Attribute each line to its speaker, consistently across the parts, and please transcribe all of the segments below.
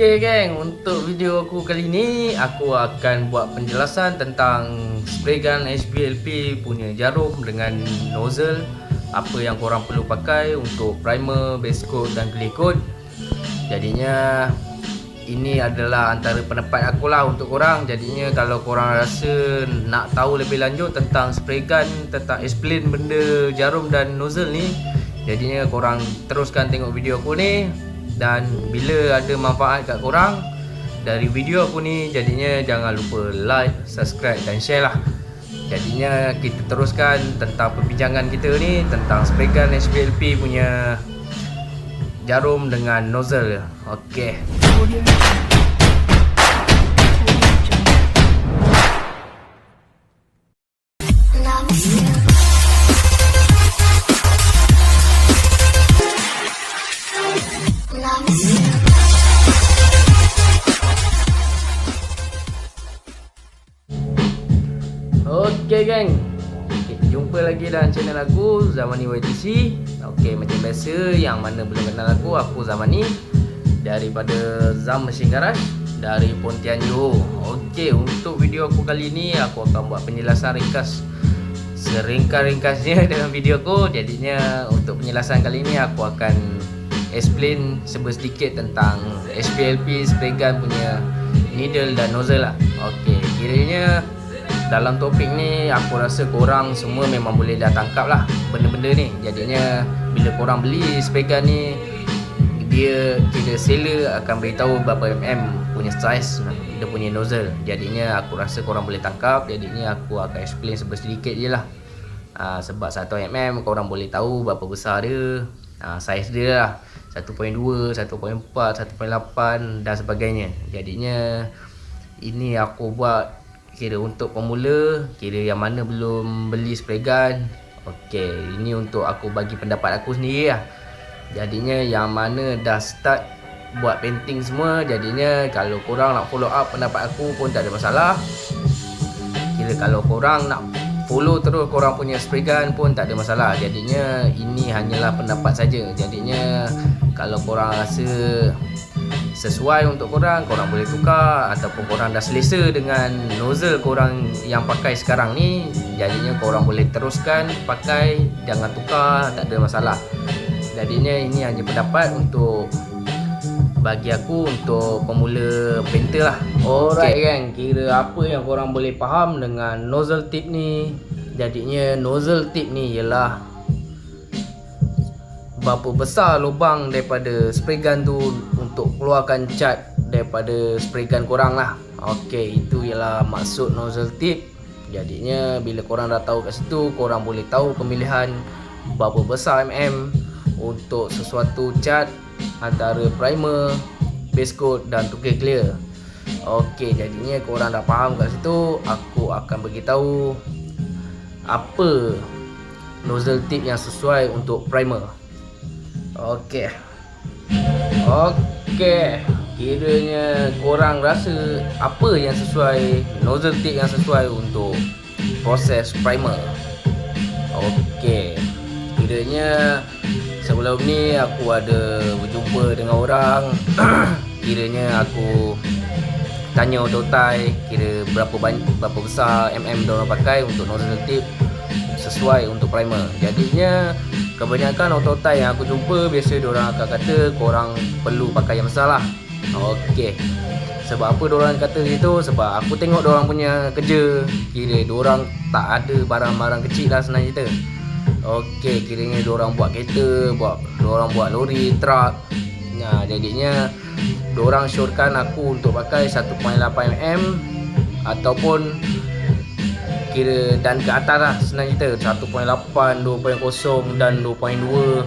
Speaker 1: Okey geng, untuk video aku kali ni aku akan buat penjelasan tentang spray gun HBLP punya jarum dengan nozzle. Apa yang korang perlu pakai untuk primer, base coat dan clear coat. Jadinya ini adalah antara pendapat aku lah untuk korang. Jadinya kalau korang rasa nak tahu lebih lanjut tentang spray gun, tentang explain benda jarum dan nozzle ni, jadinya korang teruskan tengok video aku ni. Dan bila ada manfaat kat korang dari video aku ni, jadinya jangan lupa like, subscribe dan share lah. Jadinya kita teruskan tentang perbincangan kita ni tentang spray gun HBLP punya jarum dengan nozzle. Okey. Okey geng, kita jumpa lagi dalam channel aku Zamani YTC. Okey, macam biasa, yang mana belum kenal aku Zamani daripada Zam Machine Garage dari Pontian Johor. Okey, untuk video aku kali ni aku akan buat penjelasan ringkas seringkas-ringkasnya dalam video aku. Jadinya untuk penjelasan kali ni aku akan explain sedikit tentang HBLP spray gun punya needle dan nozzle lah. Okey, kiranya dalam topik ni aku rasa korang semua memang boleh dah tangkap lah benda-benda ni. Jadinya bila korang beli spray gun ni, dia kira seller akan beritahu berapa mm punya size dia punya nozzle. Jadinya aku rasa korang boleh tangkap. Jadinya aku akan explain sedikit je lah. Sebab 1 mm korang boleh tahu berapa besar dia, size dia lah, 1.2, 1.4, 1.8 dan sebagainya. Jadinya ini aku buat kira untuk pemula, kira yang mana belum beli spray gun. Okey, ini untuk aku bagi pendapat aku sendiri lah. Jadinya yang mana dah start buat painting semua, jadinya kalau korang nak follow up pendapat aku pun tak ada masalah. Kira kalau korang nak follow terus korang punya spray gun pun tak ada masalah. Jadinya ini hanyalah pendapat saja. Jadinya kalau korang rasa sesuai untuk korang boleh tukar, ataupun korang dah selesa dengan nozzle korang yang pakai sekarang ni, jadinya korang boleh teruskan pakai, jangan tukar, tak ada masalah. Jadinya ini hanya pendapat untuk bagi aku untuk pemula painter lah. Alright kan, kira apa yang korang boleh faham dengan nozzle tip ni. Jadinya nozzle tip ni ialah berapa besar lubang daripada spray gun tu untuk keluarkan cat daripada spray gun korang lah. Okey, itu ialah maksud nozzle tip. Jadinya bila korang dah tahu kat situ, korang boleh tahu pemilihan berapa besar mm untuk sesuatu cat antara primer, base coat dan tukar clear. Okey, jadinya korang dah faham kat situ, aku akan beritahu apa nozzle tip yang sesuai untuk primer. Okey, kiranya korang rasa apa yang sesuai, nozzle tip yang sesuai untuk proses primer. Okey, kiranya sebelum ni aku ada berjumpa dengan orang kiranya aku tanya ototai kira berapa besar mm diorang pakai untuk nozzle tip sesuai untuk primer. Jadinya kebanyakan ototai yang aku jumpa, biasa diorang akan kata korang perlu pakai yang besar lah. Okey, sebab apa diorang kata gitu? Sebab aku tengok diorang punya kerja, kira diorang tak ada barang-barang kecil lah senang cerita. Okey, kiranya diorang buat kereta, diorang buat lori, truk. Nah, jadinya diorang syorkan aku untuk pakai 1.8 mm ataupun kira dan ke atas lah senang cerita, 1.8, 2.0 dan 2.2.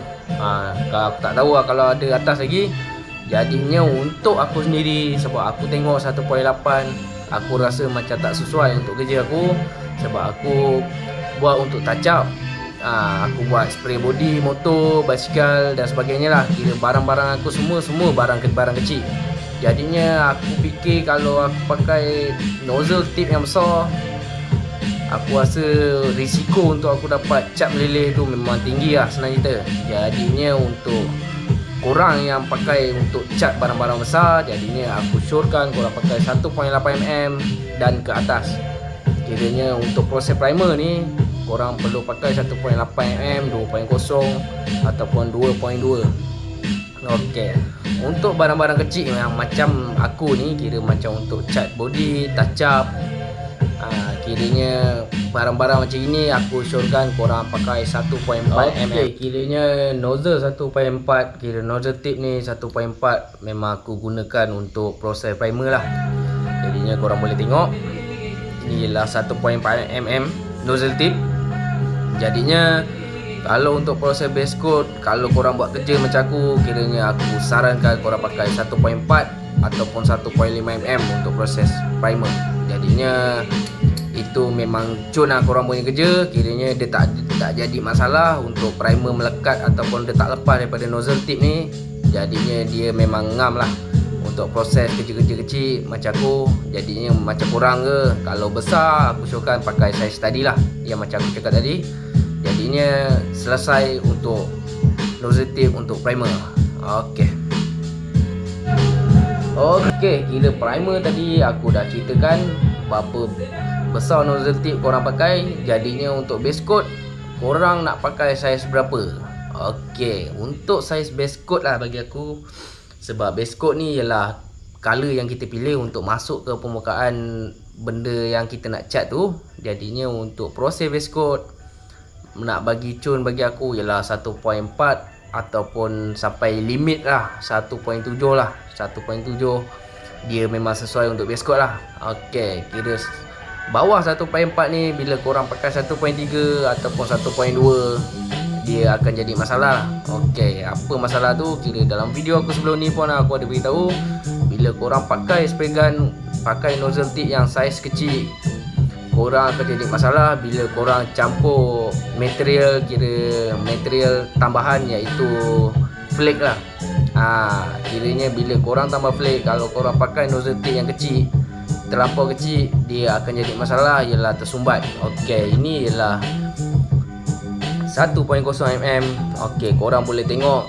Speaker 1: Kalau aku tak tahu lah kalau ada atas lagi. Jadinya untuk aku sendiri, sebab aku tengok 1.8, aku rasa macam tak sesuai untuk kerja aku. Sebab aku buat untuk touch up, aku buat spray body motor, basikal dan sebagainya lah. Kira barang-barang aku semua barang kecil. Jadinya aku fikir kalau aku pakai nozzle tip yang besar, aku rasa risiko untuk aku dapat cap meleleh tu memang tinggi lah senang cerita. Jadinya untuk korang yang pakai untuk cat barang-barang besar, jadinya aku syorkan korang pakai 1.8mm dan ke atas. Kiranya untuk proses primer ni korang perlu pakai 1.8mm, 2.0 ataupun 2.2. Okey. Untuk barang-barang kecil yang macam aku ni, kira macam untuk cat body, touch up, kiranya barang-barang macam ini aku syorkan korang pakai 1.4mm. Kiranya nozzle 1.4, kira nozzle tip ni 1.4 memang aku gunakan untuk proses primer lah. Jadinya korang boleh tengok ni ialah 1.4mm nozzle tip. Jadinya kalau untuk proses base coat, kalau korang buat kerja macam aku, kiranya aku sarankan korang pakai 1.4 ataupun 1.5mm untuk proses primer. Jadinya itu memang cun lah korang punya kerja. Kiranya dia tak jadi masalah untuk primer melekat ataupun dia tak lepas daripada nozzle tip ni. Jadinya dia memang ngam lah untuk proses kerja-kerja kecil macam aku. Jadinya macam korang ke, kalau besar aku syorkan pakai saiz tadi lah, yang macam aku cakap tadi. Jadinya selesai untuk nozzle tip untuk primer. Okey, kira primer tadi aku dah ceritakan berapa besar nozzle tip korang pakai. Jadinya untuk base coat korang nak pakai saiz berapa? Okey, untuk saiz base coat lah bagi aku, sebab base coat ni ialah color yang kita pilih untuk masuk ke permukaan benda yang kita nak cat tu. Jadinya untuk proses base coat nak bagi cun bagi aku ialah 1.4 ataupun sampai limit lah 1.7 lah. 1.7 dia memang sesuai untuk base coat lah. Okey, kira bawah 1.4 ni bila korang pakai 1.3 ataupun 1.2 dia akan jadi masalah. Okey, apa masalah tu? Kira dalam video aku sebelum ni pun aku ada beritahu, bila korang pakai spray gun, pakai nozzle tip yang saiz kecil, korang akan jadi masalah bila korang campur material, kira material tambahan iaitu flake lah. Kiranya bila korang tambah flake, kalau korang pakai nozzle tip yang kecil, terlampau kecil, dia akan jadi masalah, ialah tersumbat. Okey, ini ialah 1.0mm. Okey, korang boleh tengok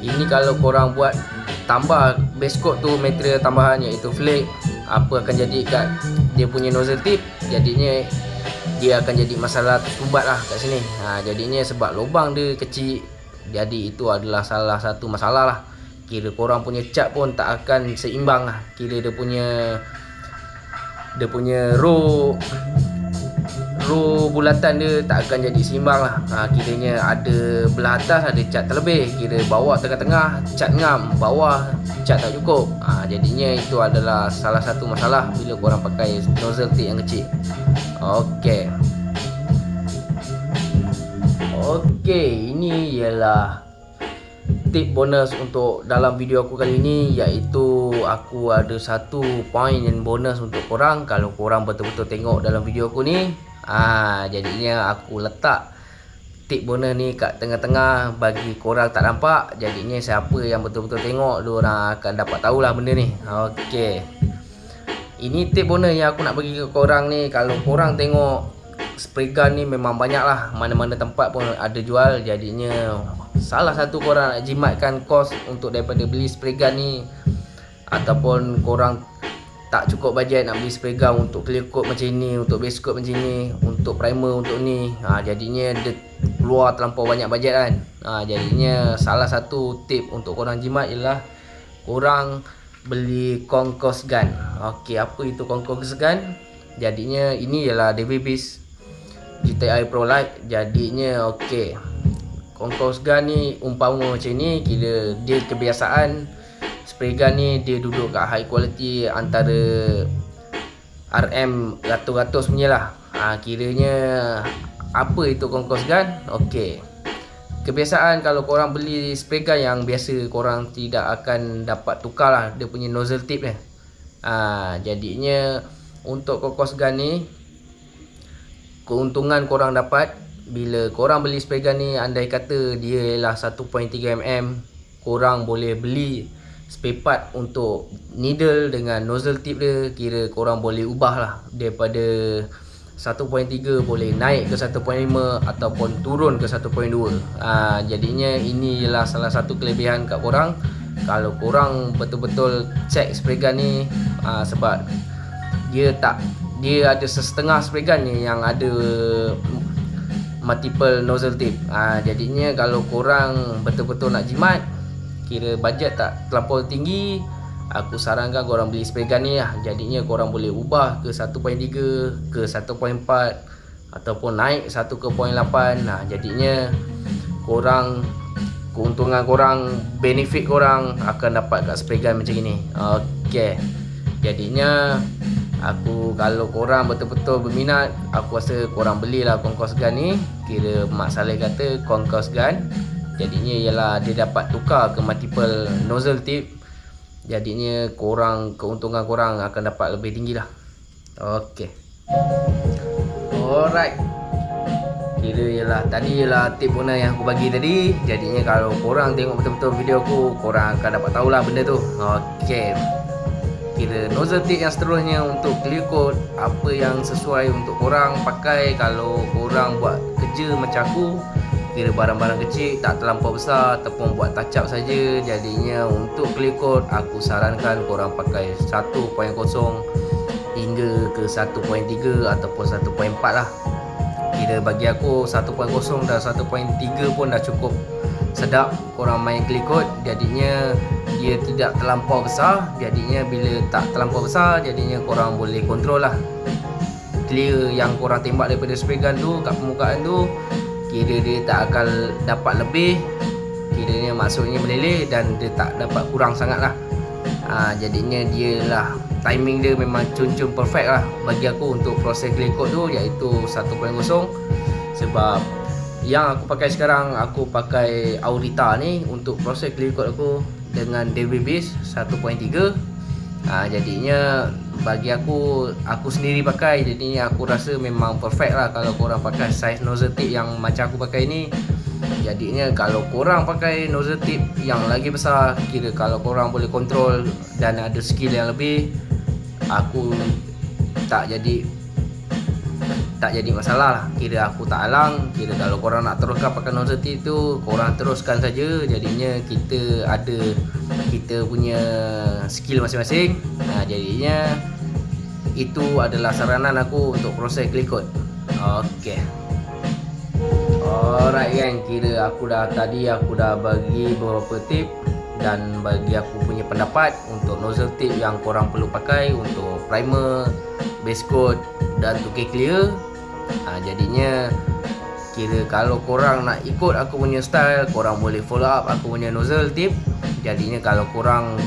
Speaker 1: ini kalau korang buat tambah base coat tu material tambahan iaitu flake, apa akan jadi kat dia punya nozzle tip? Jadinya dia akan jadi masalah tersumbat lah kat sini. Jadinya sebab lubang dia kecil, jadi itu adalah salah satu masalah lah. Kira korang punya cat pun tak akan seimbang lah. Kira dia punya row bulatan dia tak akan jadi seimbang lah. Kiranya ada belah atas ada cat terlebih, kira bawah tengah-tengah cat ngam, bawah cat tak cukup. Jadinya itu adalah salah satu masalah bila korang pakai nozzle tip yang kecil. Okey, ini ialah tip bonus untuk dalam video aku kali ini, iaitu aku ada satu point yang bonus untuk korang kalau korang betul-betul tengok dalam video aku ni. Jadinya aku letak tip bonus ni kat tengah-tengah bagi korang tak nampak. Jadinya siapa yang betul-betul tengok, diorang akan dapat tahulah benda ni. Okey, ini tip bonus yang aku nak bagi ke korang ni. Kalau korang tengok spray gun ni memang banyak lah, mana-mana tempat pun ada jual. Jadinya salah satu korang nak jimatkan kos untuk daripada beli spray gun ni, ataupun korang tak cukup bajet nak beli spray gun untuk clear coat macam ni, untuk base coat macam ni, untuk primer untuk ni, jadinya dia keluar terlampau banyak bajet kan. Jadinya salah satu tip untuk korang jimat ialah korang beli concourse gun. Okey, apa itu concourse gun? Jadinya ini ialah Davis GTI Pro Light. Jadinya okey, concourse gun ni umpama macam ni, kira dia kebiasaan spray gun ni dia duduk kat high quality antara RM ratus-ratus punya lah. Kiranya apa itu concourse gun? Okey, kebiasaan kalau korang beli spray gun yang biasa, korang tidak akan dapat tukar lah dia punya nozzle tip ni. Jadinya untuk concourse gun ni, keuntungan korang dapat bila korang beli spray gun ni, andai kata dia ialah 1.3mm, korang boleh beli spare part untuk needle dengan nozzle tip dia. Kira korang boleh ubah lah daripada 1.3 boleh naik ke 1.5 ataupun turun ke 1.2. Jadinya ini ialah salah satu kelebihan kat korang. Kalau korang betul-betul check spray gun ni, sebab dia ada setengah spray gun ni yang ada multiple nozzle tip. Jadinya kalau korang betul-betul nak jimat, kira bajet tak terlampau tinggi, aku sarankan korang beli spray gun ni lah. Jadinya korang boleh ubah ke 1.3, ke 1.4 ataupun naik 1 ke 0.8. Jadinya korang, keuntungan korang, benefit korang akan dapat kat spray gun macam ni. Okey. Jadinya kalau korang betul-betul berminat, aku rasa korang belilah Concourse gun ni. Kira Mak Saleh kata Concourse gun, jadinya ialah dia dapat tukar ke multiple nozzle tip. Jadinya keuntungan korang akan dapat lebih tinggi lah. Okey. Alright. Kira tadi ialah tip guna yang aku bagi tadi. Jadinya kalau korang tengok betul-betul video aku, korang akan dapat tahulah benda tu. Okey. Kira nozzle tip yang seterusnya untuk clear coat, apa yang sesuai untuk korang pakai kalau korang buat kerja macam aku, kira barang-barang kecil tak terlampau besar ataupun buat touch up saja. Jadinya untuk clear coat, aku sarankan korang pakai 1.0 hingga ke 1.3 ataupun 1.4 lah. Kira bagi aku 1.0 dan 1.3 pun dah cukup sedap korang main clear coat. Jadinya dia tidak terlampau besar. Jadinya bila tak terlampau besar, jadinya korang boleh kontrol lah clear yang korang tembak daripada spray gun tu kat permukaan tu. Kira dia tak akan dapat lebih, kiranya maksudnya meleleh, dan dia tak dapat kurang sangat lah. Jadinya dia lah, timing dia memang cun-cun perfect lah bagi aku untuk proses clear coat tu, iaitu 1.0. Sebab yang aku pakai sekarang, aku pakai Aurita ni untuk proses clear coat aku dengan DB base 1.3. Jadinya bagi aku sendiri pakai, jadinya aku rasa memang perfect lah kalau korang pakai size nozzle tip yang macam aku pakai ni. Jadinya kalau korang pakai nozzle tip yang lagi besar, kira kalau korang boleh kontrol dan ada skill yang lebih, aku tak jadi masalah lah. Kira aku tak halang. Kira kalau korang nak teruskan pakai nozzle tip tu, korang teruskan saja. Jadinya kita punya skill masing-masing. Jadinya itu adalah saranan aku untuk proses clear coat. Okey. Alright kan, kira aku dah bagi beberapa tip dan bagi aku punya pendapat untuk nozzle tip yang korang perlu pakai untuk primer, base coat dan tukar clear. Jadinya kira kalau korang nak ikut aku punya style, korang boleh follow up aku punya nozzle tip. Jadinya kalau korang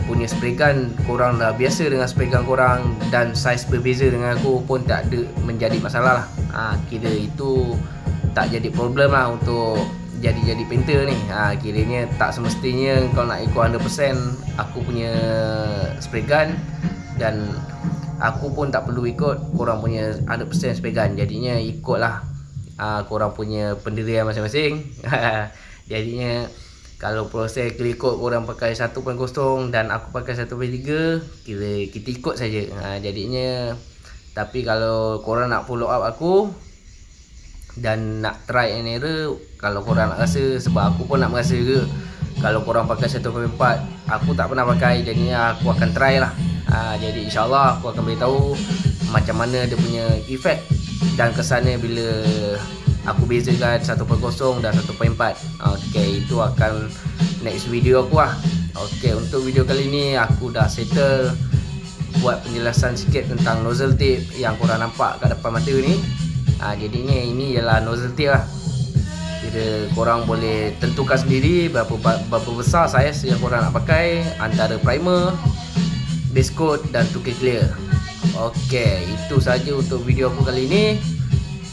Speaker 1: punya spray gun, korang dah biasa dengan spray gun korang dan size berbeza dengan aku pun tak ada menjadi masalah lah. Kira itu tak jadi problem lah untuk jadi painter ni. Kiranya tak semestinya kau nak ikut 100% aku punya spray gun, dan aku pun tak perlu ikut korang punya 100% spray gun. Jadinya ikutlah korang punya pendirian masing-masing. Jadinya kalau proses clear coat korang pakai 1.0 dan aku pakai 1.3, kira kita ikut saja. Jadinya, tapi kalau korang nak follow up aku dan nak try and error, kalau korang nak rasa, sebab aku pun nak merasa juga kalau korang pakai 1.4, aku tak pernah pakai, jadinya aku akan try lah. Jadi insyaAllah aku akan beritahu macam mana dia punya efek dan kesannya bila aku bezakan 1.0 dan 1.4. Okey, itu akan next video aku lah. Okey, untuk video kali ni aku dah settle buat penjelasan sikit tentang nozzle tip yang korang nampak kat depan mata ni. Jadinya ini ialah nozzle tip lah. Kira korang boleh tentukan sendiri berapa besar saiz yang korang nak pakai antara primer, base coat dan tukar clear. Okey, itu saja untuk video aku kali ni.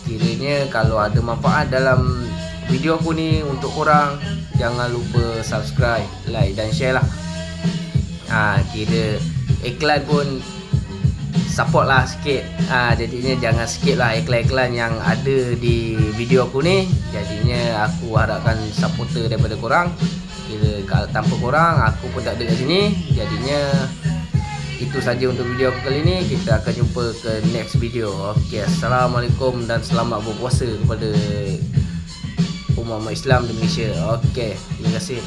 Speaker 1: Kiranya kalau ada manfaat dalam video aku ni untuk korang, jangan lupa subscribe, like dan share lah. Kira iklan pun support lah sikit. Jadinya jangan skip lah iklan-iklan yang ada di video aku ni. Jadinya aku harapkan supporter daripada korang. Kira kalau tanpa korang aku pun tak ada kat sini. Jadinya itu saja untuk video aku kali ini. Kita akan jumpa ke next video. Okey, assalamualaikum dan selamat berpuasa kepada umat Islam di Malaysia. Okey, terima kasih.